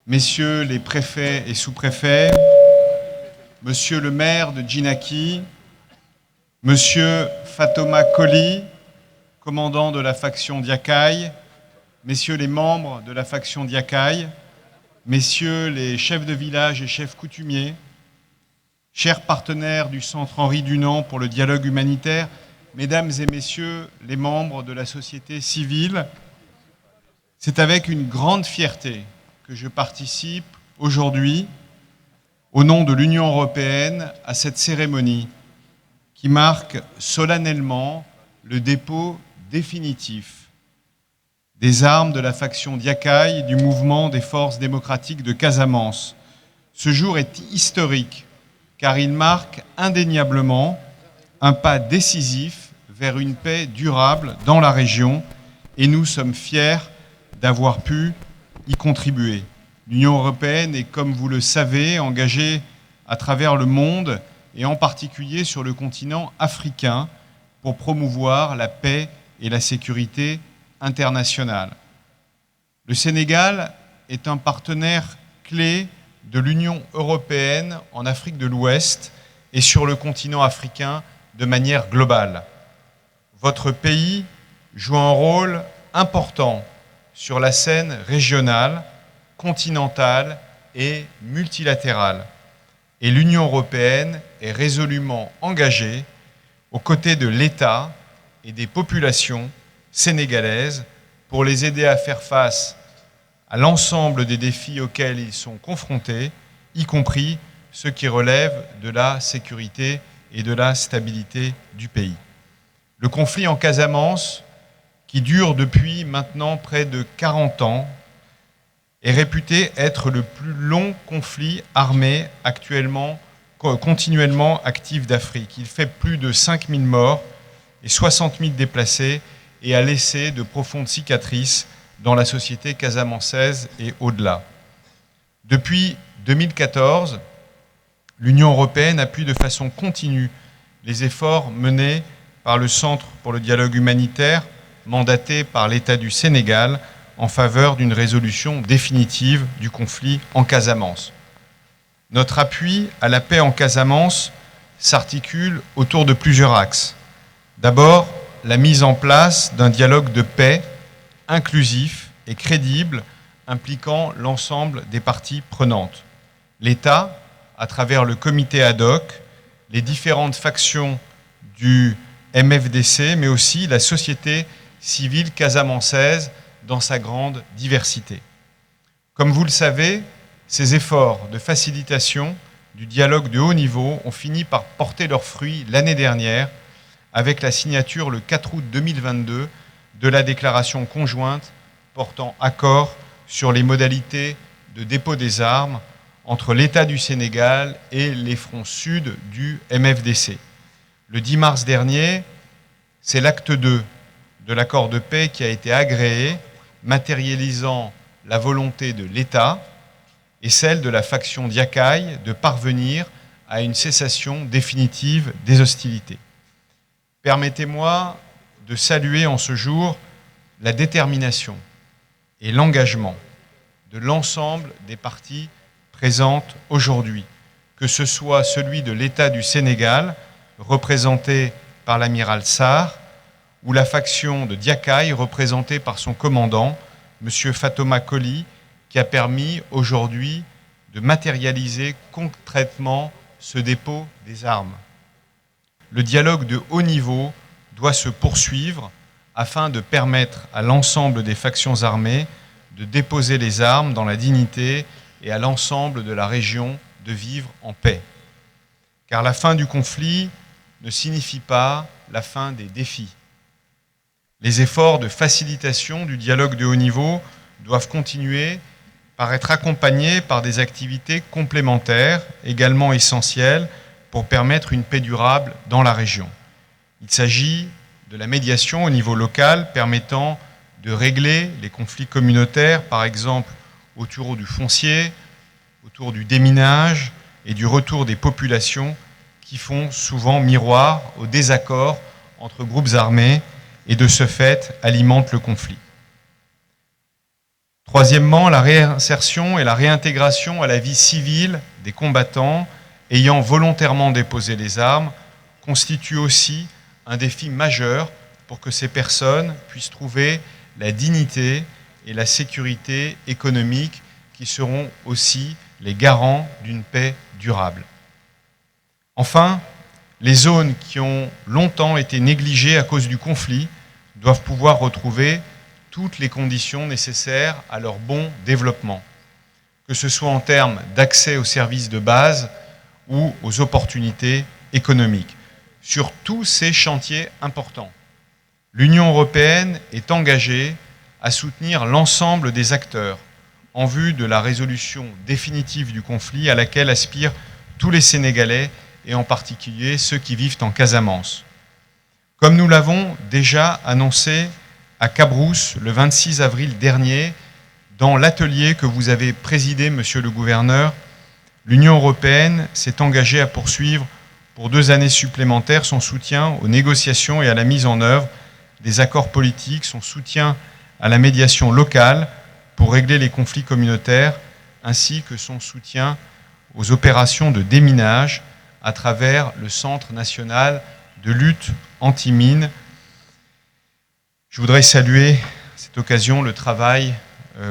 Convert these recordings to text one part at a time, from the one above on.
messieurs les préfets et sous-préfets, monsieur le maire de Djinaki, monsieur Fatoma Koli, commandant de la faction Diakai, messieurs les membres de la faction Diakai, messieurs les chefs de village et chefs coutumiers, chers partenaires du Centre Henri Dunant pour le dialogue humanitaire, mesdames et messieurs les membres de la société civile, c'est avec une grande fierté que je participe aujourd'hui, au nom de l'Union européenne, à cette cérémonie qui marque solennellement le dépôt définitif des armes de la faction Diakai du mouvement des forces démocratiques de Casamance. Ce jour est historique car il marque indéniablement un pas décisif vers une paix durable dans la région et nous sommes fiers d'avoir pu y contribuer. L'Union européenne est, comme vous le savez, engagée à travers le monde et en particulier sur le continent africain pour promouvoir la paix et la sécurité internationale. Le Sénégal est un partenaire clé de l'Union européenne en Afrique de l'Ouest et sur le continent africain de manière globale. Votre pays joue un rôle important sur la scène régionale, continentale et multilatérale. Et l'Union européenne est résolument engagée aux côtés de l'État et des populations sénégalaises pour les aider à faire face à l'ensemble des défis auxquels ils sont confrontés, y compris ceux qui relèvent de la sécurité et de la stabilité du pays. Le conflit en Casamance, qui dure depuis maintenant près de 40 ans, est réputé être le plus long conflit armé continuellement actif d'Afrique. Il fait plus de 5000 morts et 60 000 déplacés et a laissé de profondes cicatrices dans la société casamançaise et au-delà. Depuis 2014, l'Union européenne appuie de façon continue les efforts menés par le Centre pour le dialogue humanitaire, mandaté par l'État du Sénégal, en faveur d'une résolution définitive du conflit en Casamance. Notre appui à la paix en Casamance s'articule autour de plusieurs axes. D'abord, la mise en place d'un dialogue de paix inclusif et crédible impliquant l'ensemble des parties prenantes. L'État, à travers le comité ad hoc, les différentes factions du MFDC, mais aussi la société civile casamançaise dans sa grande diversité. Comme vous le savez, ces efforts de facilitation du dialogue de haut niveau ont fini par porter leurs fruits l'année dernière avec la signature le 4 août 2022 de la déclaration conjointe portant accord sur les modalités de dépôt des armes entre l'État du Sénégal et les fronts sud du MFDC. Le 10 mars dernier, c'est l'acte 2 de l'accord de paix qui a été agréé, matérialisant la volonté de l'État et celle de la faction Diakai de parvenir à une cessation définitive des hostilités. Permettez-moi de saluer en ce jour la détermination et l'engagement de l'ensemble des parties présentes aujourd'hui, que ce soit celui de l'État du Sénégal, représenté par l'amiral Sarr, ou la faction de Diakai, représentée par son commandant, M. Fatoma Koli, qui a permis aujourd'hui de matérialiser concrètement ce dépôt des armes. Le dialogue de haut niveau doit se poursuivre afin de permettre à l'ensemble des factions armées de déposer les armes dans la dignité et à l'ensemble de la région de vivre en paix. Car la fin du conflit ne signifie pas la fin des défis. Les efforts de facilitation du dialogue de haut niveau doivent continuer par être accompagnés par des activités complémentaires, également essentielles, pour permettre une paix durable dans la région. Il s'agit de la médiation au niveau local permettant de régler les conflits communautaires, par exemple autour du foncier, autour du déminage et du retour des populations qui font souvent miroir aux désaccords entre groupes armés et de ce fait alimentent le conflit. Troisièmement, la réinsertion et la réintégration à la vie civile des combattants ayant volontairement déposé les armes constitue aussi un défi majeur pour que ces personnes puissent trouver la dignité et la sécurité économique qui seront aussi les garants d'une paix durable. Enfin, les zones qui ont longtemps été négligées à cause du conflit doivent pouvoir retrouver toutes les conditions nécessaires à leur bon développement, que ce soit en termes d'accès aux services de base ou aux opportunités économiques. Sur tous ces chantiers importants, l'Union européenne est engagée à soutenir l'ensemble des acteurs en vue de la résolution définitive du conflit à laquelle aspirent tous les Sénégalais et en particulier ceux qui vivent en Casamance. Comme nous l'avons déjà annoncé à Cabrousse le 26 avril dernier, dans l'atelier que vous avez présidé, Monsieur le Gouverneur, l'Union européenne s'est engagée à poursuivre pour 2 années supplémentaires son soutien aux négociations et à la mise en œuvre des accords politiques, son soutien à la médiation locale pour régler les conflits communautaires, ainsi que son soutien aux opérations de déminage à travers le Centre national de lutte anti-mine. Je voudrais saluer à cette occasion le travail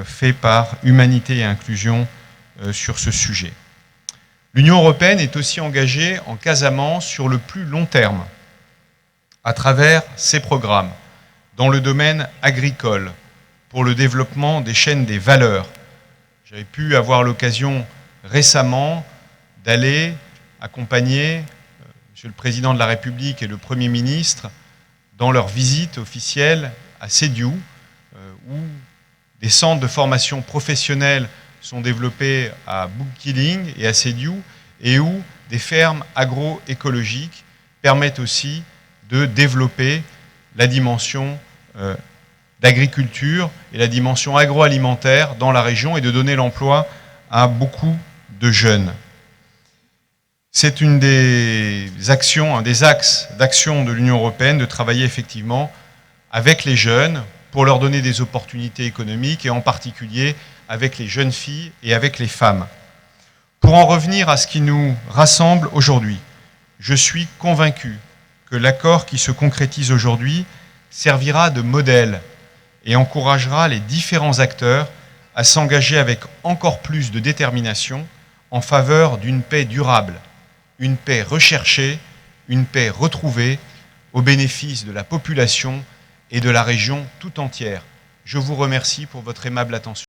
fait par Humanité et Inclusion sur ce sujet. L'Union européenne est aussi engagée en Casamance sur le plus long terme, à travers ses programmes, dans le domaine agricole, pour le développement des chaînes des valeurs. J'avais pu avoir l'occasion récemment d'aller accompagner Monsieur le Président de la République et le Premier ministre dans leur visite officielle à Sédhiou, où des centres de formation professionnelle sont développés à Bounkiling et à Sédhiou, et où des fermes agroécologiques permettent aussi de développer la dimension d'agriculture et la dimension agroalimentaire dans la région et de donner l'emploi à beaucoup de jeunes. C'est une des actions, un des axes d'action de l'Union européenne de travailler effectivement avec les jeunes pour leur donner des opportunités économiques et en particulier avec les jeunes filles et avec les femmes. Pour en revenir à ce qui nous rassemble aujourd'hui, je suis convaincu que l'accord qui se concrétise aujourd'hui servira de modèle et encouragera les différents acteurs à s'engager avec encore plus de détermination en faveur d'une paix durable, une paix recherchée, une paix retrouvée au bénéfice de la population et de la région tout entière. Je vous remercie pour votre aimable attention.